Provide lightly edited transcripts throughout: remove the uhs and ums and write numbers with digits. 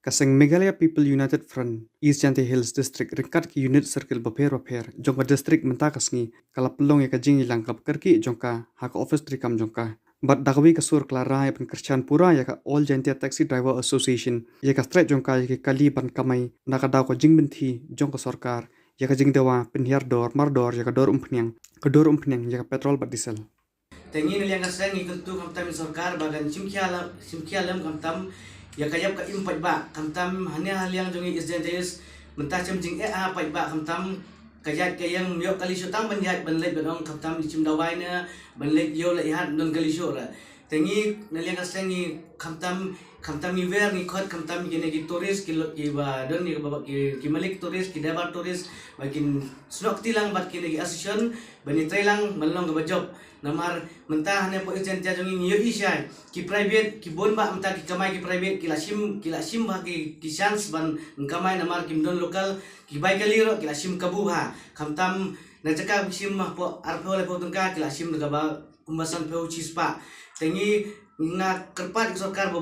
Kaseng Meghalaya People United Front, East Jante Hills District, ringkat ki unit circle baper, jongka district menta kasngi, kala pelong ya kajing ilang kap kerki jongka, haka office trikam jongka. Bat dagawi kasur klara ya pen Christian Pura ya ka All Jante Taxi Driver Association, ya ka straight jongka ya ka kali ban kamai, naka daw ko jing benti, jongka sorkar, ya ka jing dewa penhiar dor, mardor ya ka dor umpnyang ya ka petrol bat diesel. Tengi niliang kaseng ikuntu kamtam sorkar bagan simkialam kamtam ya kayap ka impat ba kamtam hanya haliang jongi isdentes mentah cemjing pat ba kamtam kajat kayang yok kali syutang banjat banlet banong kamtam di cimdawai na banlet yo la ihat non kali syura tengi niliang kaseng kamtam ni ver ni kot kamtam gene ki turis ki ba don ni babak ki malik turis ki dabar turis bakin snok tilang bat ki lagi asison bani trailang malong ga job namar mentah hanya po ijen jajongi niyo isya ki private ki bon ba mentah ki kamai ki private ki lasim ba ki chance ban kamai namar ki don lokal ki bai kaliro ki lasim kabu ha kamtam na jaka sim po arpo le po tungka ki lasim ga ba kumbasan po cispa tengi na kerpat sorkar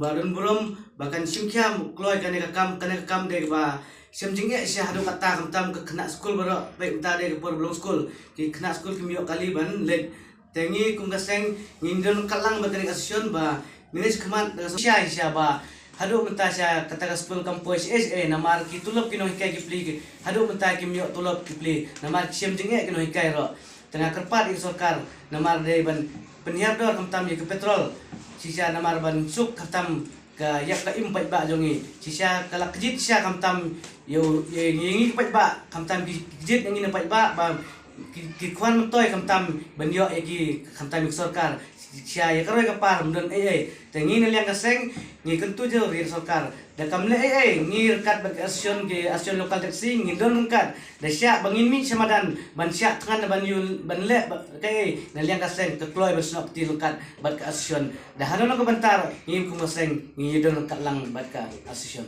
badan belum bahkan simkia kloy kane kam de ba simjing sya hadu kata kamtam ke kena school baro baik uta de por belum school ki kena school ki miok kali ban let tengi kum kaseng ngindon kalang bakari asion ba minis kemat sya ba hadu menta sya kata school kampus namar ki tulop kino hikai ki pli hadu menta ki miok tulop ki pli namar simjing kino hikai ro tengah kerpat sorkar namar de ban penyiar dor kamtam ya ke petrol sisa namar ban suk kamtam ka yak ka impat ba jongi sisa kala kejit sisa kamtam yo ngi pat ba kamtam kejit ngi pat ba ki kwan mentoy kamtam ban yo ki kamtam sorkar sia ya karo ka par mdon tengi neliang kaseng ngi kentu jo ri sorkar da kamle ngi rekat bag asion lokal taksi ngi don rekat da sia bangin mi samadan ban sia tangan ban yul ban le kai neliang kaseng ke kloy besnok ti rekat bag asion da hanon ko bentar ngi kumaseng ngi don rekat lang bag asion